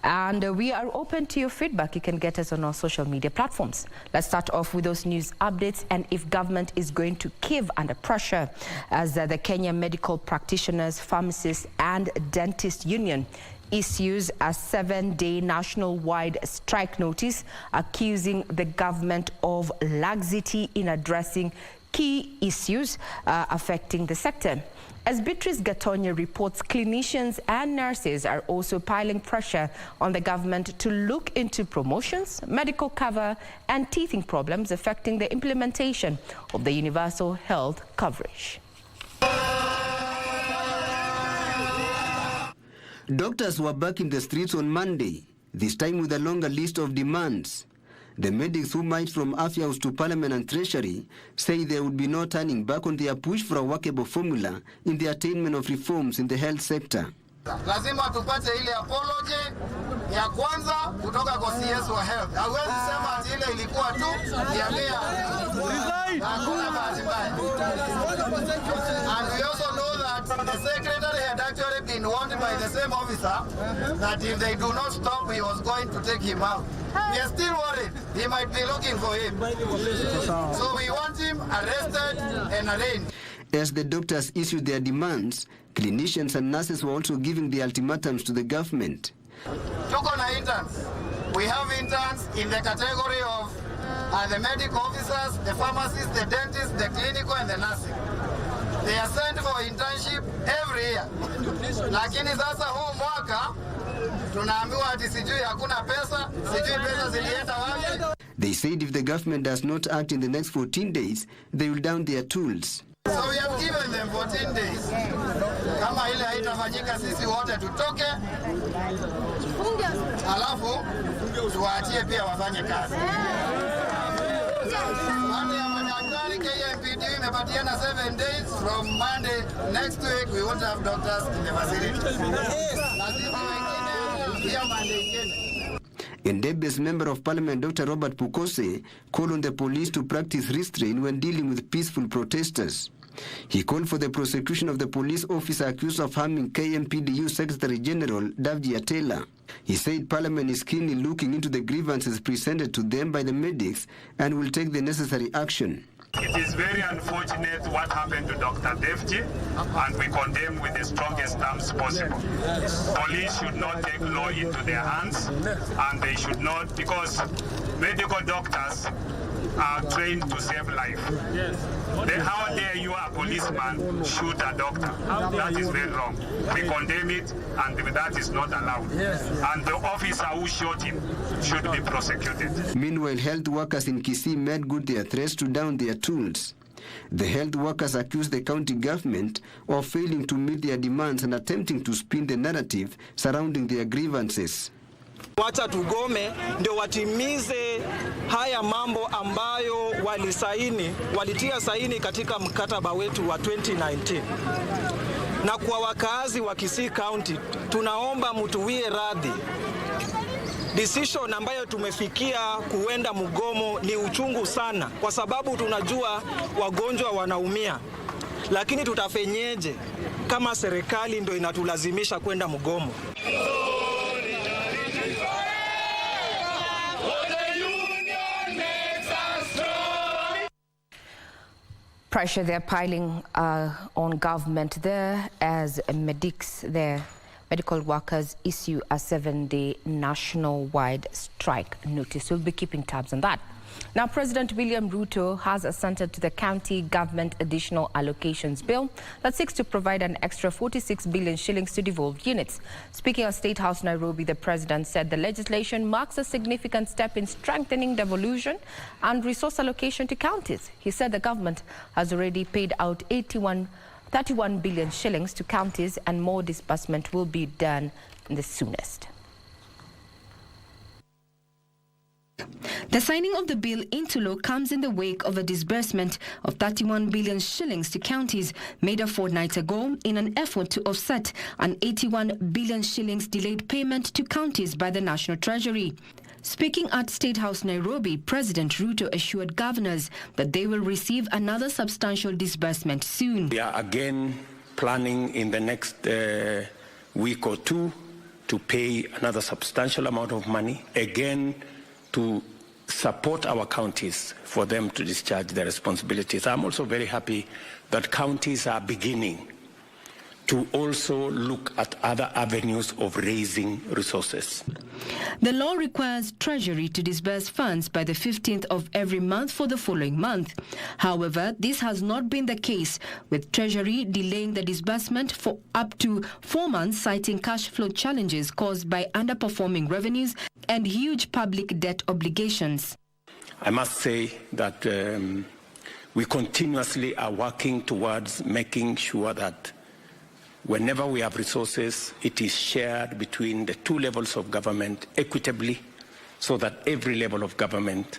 And we are open to your feedback. You can get us on our social media platforms. Let's start off with those news updates and if government is going to cave under pressure as the Kenya Medical Practitioners, Pharmacists and Dentists Union issues a 7-day national-wide strike notice accusing the government of laxity in addressing key issues affecting the sector. As Beatrice Gatonya reports, clinicians and nurses are also piling pressure on the government to look into promotions, medical cover and teething problems affecting the implementation of the universal health coverage. Doctors were back in the streets on Monday, this time with a longer list of demands. The medics who marched from Afya House to Parliament and Treasury say there would be no turning back on their push for a workable formula in the attainment of reforms in the health sector. Lazima tupate ile apology ya kwanza kutoka kwa CS wa health. Hawezi sema ati ile ilikuwa tu ya mea. Hakuna bahati mbaya. And we also know that the secretary had actually been warned by the same officer that if they do not stop, he was going to take him out. We are still worried. He might be looking for him. So we want him arrested and arraigned. As the doctors issued their demands, clinicians and nurses were also giving the ultimatums to the government. Tuko na interns. We have interns in the category of the medical officers, the pharmacists, the dentists, the clinical and the nursing. They are sent for internship every year. Lakini sasa huu mwaka tunaambiwa ati sijui hakuna pesa, sijui pesa zilienda wapi. They said if the government does not act in the next 14 days, they will down their tools. So we have given them 14 days. Kama ile haitafanyika sisi wote tutoke. Alafu tuwaachie pia wafanye kazi. Monday ya madaktari KMPD imepatiana 7 days from Monday next week we won't have doctors in the facility. Lazima wengine pia Monday ingine. Ndebe's Member of Parliament Dr. Robert Pukose called on the police to practice restraint when dealing with peaceful protesters. He called for the prosecution of the police officer accused of harming KMPDU Secretary General Davji Atela. He said Parliament is keenly looking into the grievances presented to them by the medics and will take the necessary action. It is very unfortunate what happened to Dr. Devji, and we condemn with the strongest terms possible. Police should not take law into their hands, and they should not, because medical doctors are trained to save life. Then how dare you, a policeman, shoot a doctor? That is very wrong. We condemn it, and that is not allowed. And the officer who shot him should be prosecuted. Meanwhile, health workers in Kisii made good their threats to down their tools. The health workers accused the county government of failing to meet their demands and attempting to spin the narrative surrounding their grievances. Wacha tugome ndio watimize haya mambo ambayo walitia saini katika mkataba wetu wa 2019. Na kwa wakazi wa Kisii County tunaomba mtuwie radhi. Decision ambayo tumefikia kuenda mgomo ni uchungu sana kwa sababu tunajua wagonjwa wanaumia. Lakini tutafenyeje kama serikali ndio inatulazimisha kwenda mgomo? Pressure they're piling on government there as medics there. Medical workers issue a 7-day national-wide strike notice. We'll be keeping tabs on that. Now, President William Ruto has assented to the county government additional allocations bill that seeks to provide an extra 46 billion shillings to devolved units. Speaking at State House Nairobi, the president said the legislation marks a significant step in strengthening devolution and resource allocation to counties. He said the government has already paid out 31 billion shillings to counties and more disbursement will be done the soonest. The signing of the bill into law comes in the wake of a disbursement of 31 billion shillings to counties made a fortnight ago in an effort to offset an 81 billion shillings delayed payment to counties by the National Treasury. Speaking at State House Nairobi, President Ruto assured governors that they will receive another substantial disbursement soon. We are again planning in the next week or two to pay another substantial amount of money, again, to support our counties for them to discharge their responsibilities. I'm also very happy that counties are beginning to also look at other avenues of raising resources. The law requires Treasury to disburse funds by the 15th of every month for the following month. However, this has not been the case, with Treasury delaying the disbursement for up to 4 months, citing cash flow challenges caused by underperforming revenues and huge public debt obligations. I must say that we continuously are working towards making sure that whenever we have resources, it is shared between the two levels of government equitably so that every level of government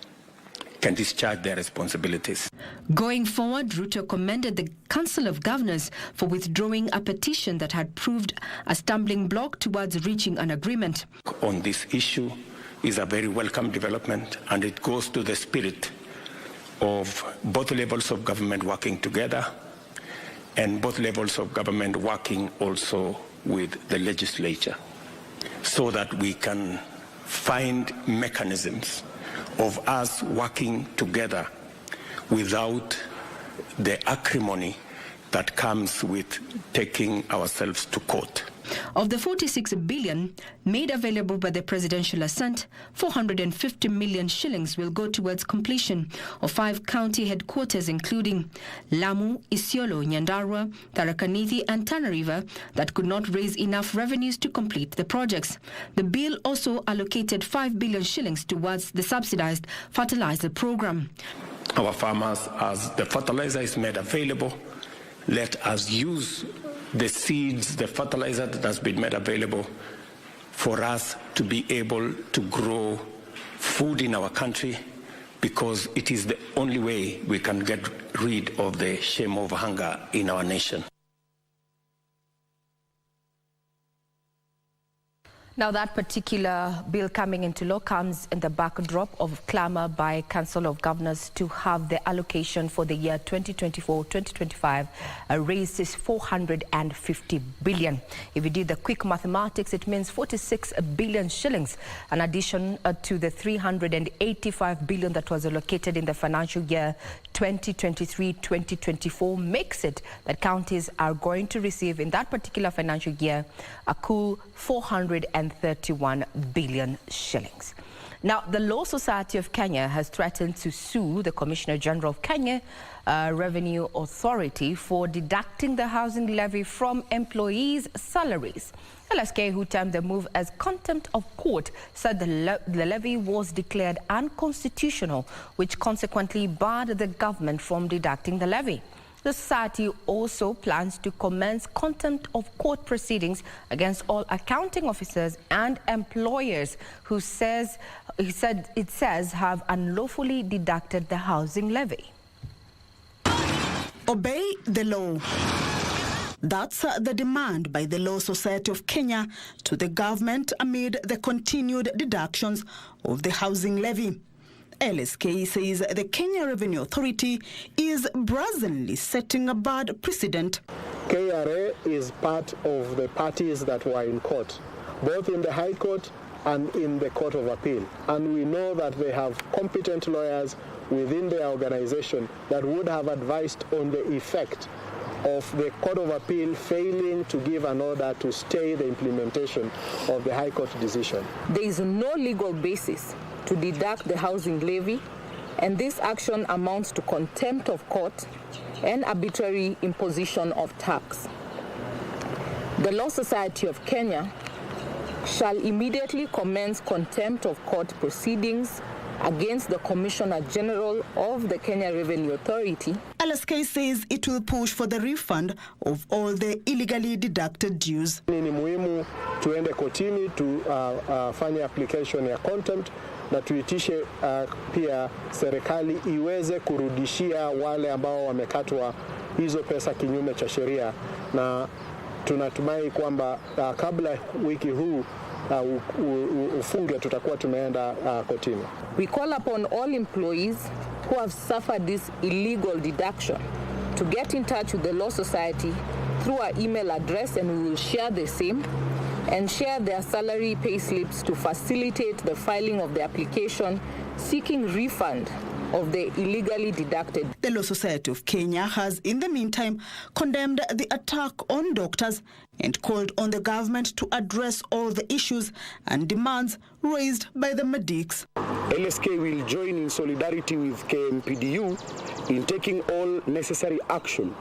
can discharge their responsibilities. Going forward, Ruto commended the Council of Governors for withdrawing a petition that had proved a stumbling block towards reaching an agreement. On this issue is a very welcome development, and it goes to the spirit of both levels of government working together and both levels of government working also with the legislature so that we can find mechanisms of us working together without the acrimony that comes with taking ourselves to court. Of the 46 billion made available by the presidential assent, 450 million shillings will go towards completion of 5 county headquarters, including Lamu, Isiolo, Nyandarua, Tharaka Nithi and Tana River, that could not raise enough revenues to complete the projects. The bill also allocated 5 billion shillings towards the subsidized fertilizer program. Our farmers, as the fertilizer is made available, let us use the seeds, the fertilizer that has been made available for us to be able to grow food in our country, because it is the only way we can get rid of the shame of hunger in our nation. Now, that particular bill coming into law comes in the backdrop of clamour by Council of Governors to have the allocation for the year 2024-2025 raised to 450 billion. If you do the quick mathematics, it means 46 billion shillings, an addition to the 385 billion that was allocated in the financial year 2023-2024, makes it that counties are going to receive in that particular financial year a cool 431 billion shillings. Now, the Law Society of Kenya has threatened to sue the Commissioner General of Kenya Revenue Authority for deducting the housing levy from employees' salaries. LSK, who termed the move as contempt of court, said the levy was declared unconstitutional, which consequently barred the government from deducting the levy. The society also plans to commence contempt of court proceedings against all accounting officers and employers who it says have unlawfully deducted the housing levy. Obey the law. That's the demand by the Law Society of Kenya to the government amid the continued deductions of the housing levy. LSK says the Kenya Revenue Authority is brazenly setting a bad precedent. KRA is part of the parties that were in court, both in the High Court and in the Court of Appeal. And we know that they have competent lawyers within their organization that would have advised on the effect of the Court of Appeal failing to give an order to stay the implementation of the High Court decision. There is no legal basis to deduct the housing levy, and this action amounts to contempt of court and arbitrary imposition of tax. The Law Society of Kenya shall immediately commence contempt of court proceedings against the Commissioner General of the Kenya Revenue Authority. LSK says it will push for the refund of all the illegally deducted dues. Ni muhimu tuende kotini tufanye application ya contempt na tuitishe pia serikali iweze kurudishia wale ambao wamekatwa hizo pesa kinyume cha sheria, na tunatumai kwamba kabla wiki huu ufunge tutakuwa tumeenda kotini. We call upon all employees who have suffered this illegal deduction to get in touch with the Law Society through our email address, and we will share the same, and share their salary payslips to facilitate the filing of the application seeking refund of the illegally deducted. The Law Society of Kenya has, in the meantime, condemned the attack on doctors and called on the government to address all the issues and demands raised by the medics. LSK will join in solidarity with KMPDU in taking all necessary action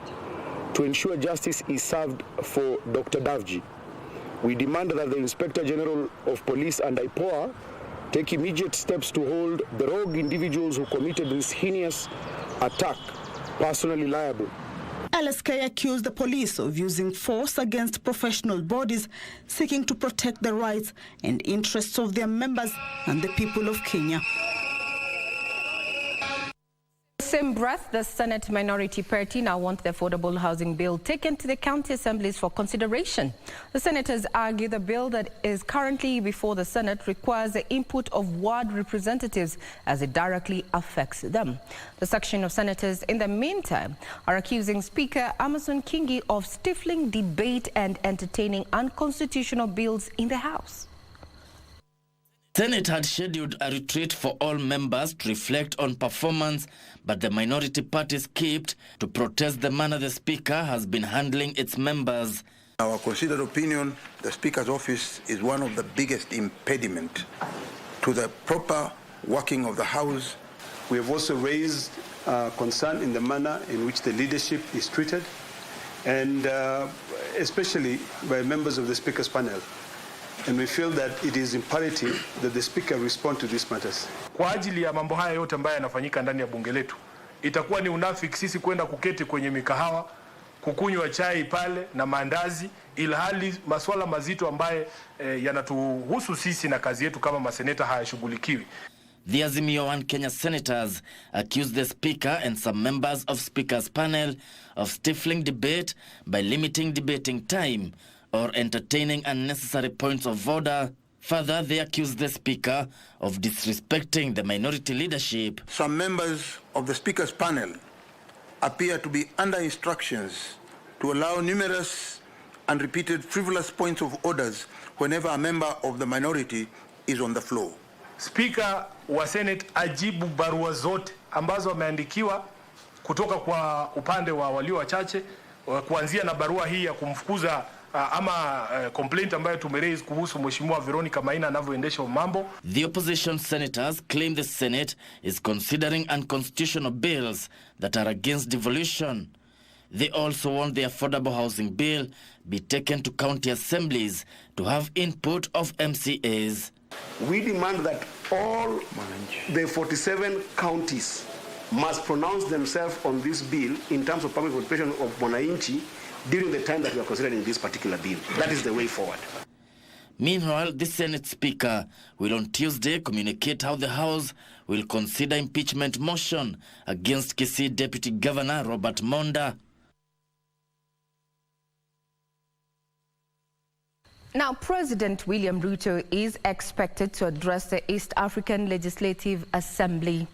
to ensure justice is served for Dr. Davji. We demand that the Inspector General of Police and IPOA take immediate steps to hold the rogue individuals who committed this heinous attack personally liable. LSK accused the police of using force against professional bodies seeking to protect the rights and interests of their members and the people of Kenya. Same breath, the Senate Minority Party now wants the affordable housing bill taken to the county assemblies for consideration. The senators argue the bill that is currently before the Senate requires the input of ward representatives as it directly affects them. The section of senators, in the meantime, are accusing Speaker Amason Kingi of stifling debate and entertaining unconstitutional bills in the House. Senate had scheduled a retreat for all members to reflect on performance, but the minority party skipped to protest the manner the Speaker has been handling its members. Our considered opinion, the Speaker's office is one of the biggest impediment to the proper working of the House. We have also raised concern in the manner in which the leadership is treated, and especially by members of the Speaker's panel. And we feel that it is imperative that the Speaker respond to these matters. Kwa ajili ya mambo haya yote ambayo yanafanyika ndani ya bunge letu, itakuwa ni unafiki sisi kwenda kuketi kwenye mikahawa, kukunywa chai pale na maandazi, ilhali masuala mazito ambaye yanatuhusu sisi na kazi yetu kama maseneta hayashughulikiwi. The Azimio One Kenya senators accused the Speaker and some members of Speaker's panel of stifling debate by limiting debating time or entertaining unnecessary points of order. Further, they accused the Speaker of disrespecting the minority leadership. Some members of the Speaker's panel appear to be under instructions to allow numerous and repeated frivolous points of orders whenever a member of the minority is on the floor. Speaker wa Senate ajibu barua zote ambazo ameandikiwa kutoka kwa upande wa walio wachache, kuanzia na barua hii ya kumfukuza complaint ambayo tumeraise kuhusu Mheshimiwa Veronica Maina anavyoendesha mambo. The opposition senators claim the Senate is considering unconstitutional bills that are against devolution. They also want the affordable housing bill be taken to county assemblies to have input of MCAs. We demand that all the 47 counties must pronounce themselves on this bill in terms of public participation of Mwananchi during the time that we are considering this particular bill. That is the way forward. Meanwhile, the Senate Speaker will on Tuesday communicate how the House will consider impeachment motion against Kisii Deputy Governor Robert Monda. Now, President William Ruto is expected to address the East African Legislative Assembly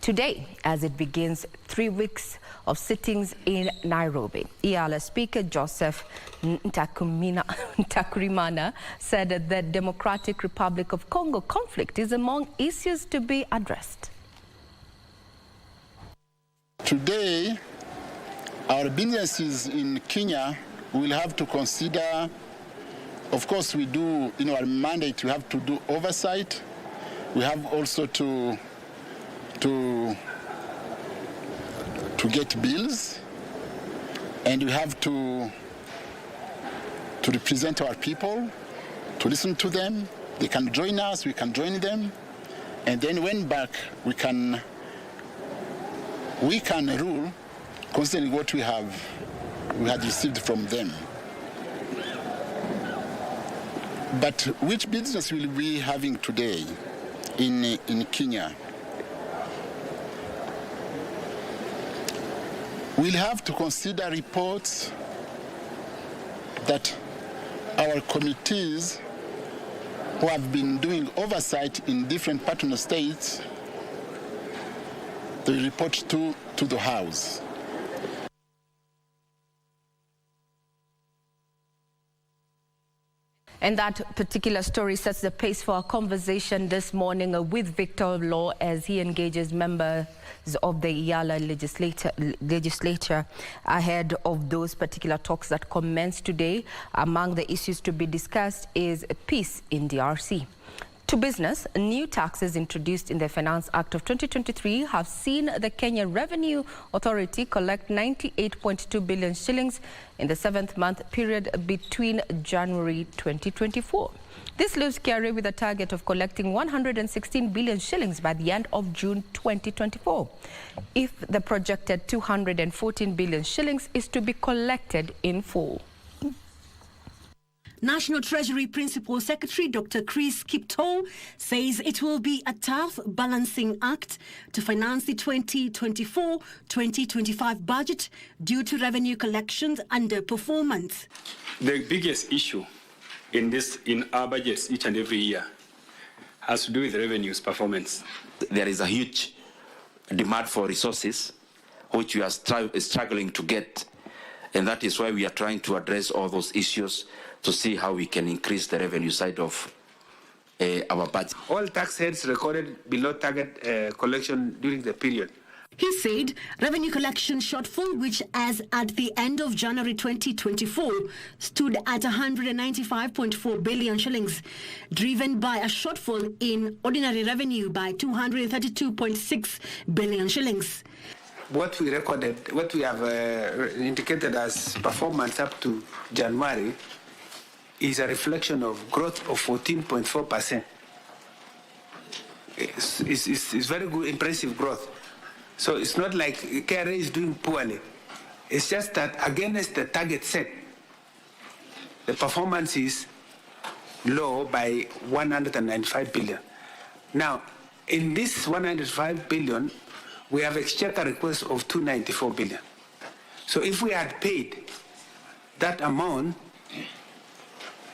today as it begins 3 weeks of sittings in Nairobi. EALA Speaker Joseph Ntakurimana said that the Democratic Republic of Congo conflict is among issues to be addressed. Today, our businesses in Kenya will have to consider, of course we do, in our mandate, we have to do oversight. We have also to get bills, and we have to represent our people, to listen to them. They can join us, we can join them, and then when back we can rule considering what we had received from them. But which business will we be having today in Kenya? We'll have to consider reports that our committees who have been doing oversight in different partner states, they report to the House. And that particular story sets the pace for our conversation this morning with Victor Law as he engages members of the Yala legislature ahead of those particular talks that commence today. Among the issues to be discussed is peace in DRC. To business, new taxes introduced in the Finance Act of 2023 have seen the Kenya Revenue Authority collect 98.2 billion shillings in the 7th-month period between January 2024. This leaves KRA with a target of collecting 116 billion shillings by the end of June 2024, if the projected 214 billion shillings is to be collected in full. National Treasury Principal Secretary Dr. Chris Kiptoo says it will be a tough balancing act to finance the 2024-2025 budget due to revenue collections underperformance. The biggest issue in our budgets each and every year has to do with revenues performance. There is a huge demand for resources which we are struggling to get, and that is why we are trying to address all those issues to see how we can increase the revenue side of our budget. All tax heads recorded below target collection during the period. He said revenue collection shortfall, which as at the end of January 2024 stood at 195.4 billion shillings, driven by a shortfall in ordinary revenue by 232.6 billion shillings. What we recorded, what we have indicated as performance up to January is a reflection of growth of 14.4%. It's very good, impressive growth. So it's not like KRA is doing poorly. It's just that against the target set, the performance is low by 195 billion. Now, in this 195 billion, we have exchequer request of 294 billion. So if we had paid that amount,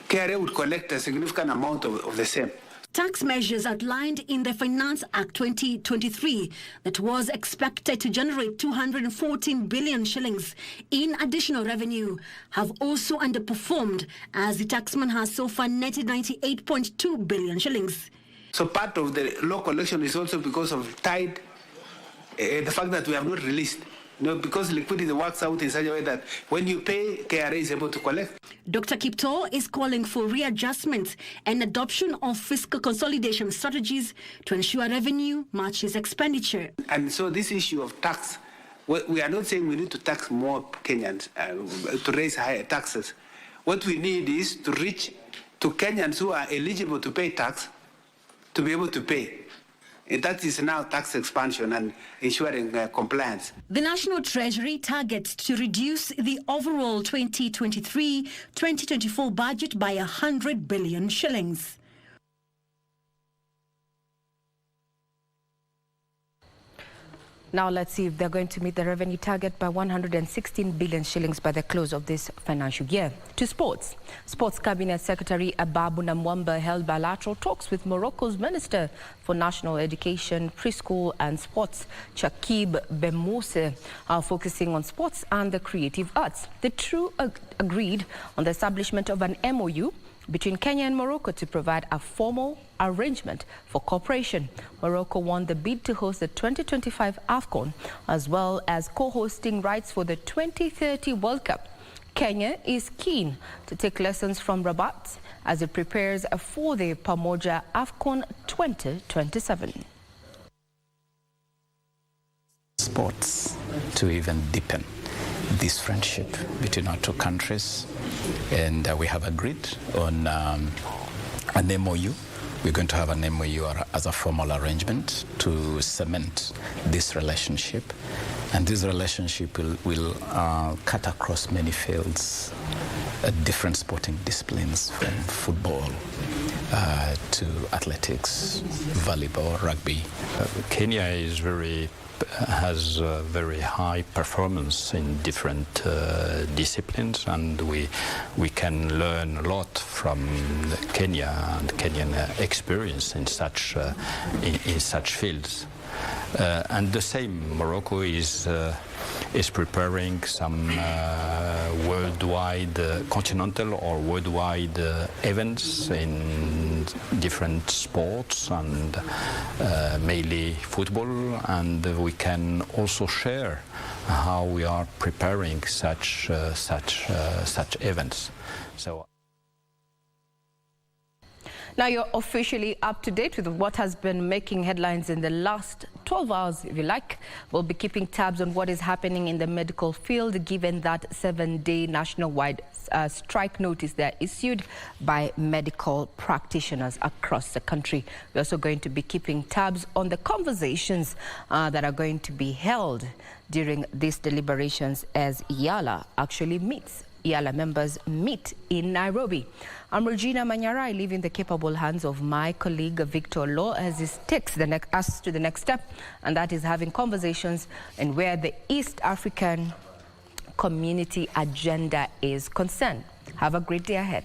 KRA would collect a significant amount of the same. Tax measures outlined in the Finance Act 2023 that was expected to generate 214 billion shillings in additional revenue have also underperformed, as the taxman has so far netted 98.2 billion shillings. So part of the low collection is also because of the fact that we have not released. Because liquidity works out in such a way that when you pay, KRA is able to collect. Dr. Kiptoo is calling for readjustment and adoption of fiscal consolidation strategies to ensure revenue matches expenditure. And so this issue of tax, we are not saying we need to tax more Kenyans to raise higher taxes. What we need is to reach to Kenyans who are eligible to pay tax to be able to pay. That is now tax expansion and ensuring compliance. The National Treasury targets to reduce the overall 2023-2024 budget by 100 billion shillings. Now let's see if they're going to meet the revenue target by 116 billion shillings by the close of this financial year. To sports. Sports Cabinet Secretary Ababu Namwamba held bilateral talks with Morocco's Minister for National Education, Preschool and Sports, Chakib Bemousse, focusing on sports and the creative arts. The two agreed on the establishment of an MOU between Kenya and Morocco to provide a formal arrangement for cooperation. Morocco won the bid to host the 2025 AFCON, as well as co-hosting rights for the 2030 World Cup. Kenya is keen to take lessons from Rabat as it prepares for the Pamoja AFCON 2027. Sports to even deepen this friendship between our two countries, and we have agreed on an MOU. We're going to have an MOU as a formal arrangement to cement this relationship, and this relationship will cut across many fields, different sporting disciplines, from football to athletics, volleyball, rugby. Kenya is has very high performance in different disciplines, and we can learn a lot from Kenya and Kenyan experience in such fields. And the same, Morocco is preparing some worldwide, continental or worldwide events in different sports and mainly football, and we can also share how we are preparing such events. So. Now you're officially up to date with what has been making headlines in the last 12 hours, if you like. We'll be keeping tabs on what is happening in the medical field, given that 7-day nationwide strike notice they're issued by medical practitioners across the country. We're also going to be keeping tabs on the conversations that are going to be held during these deliberations as IALA actually meets. IALA members meet in Nairobi. I'm Regina Manyara. I leave in the capable hands of my colleague Victor Law as he takes us to the next step, and that is having conversations and where the East African community agenda is concerned. Have a great day ahead.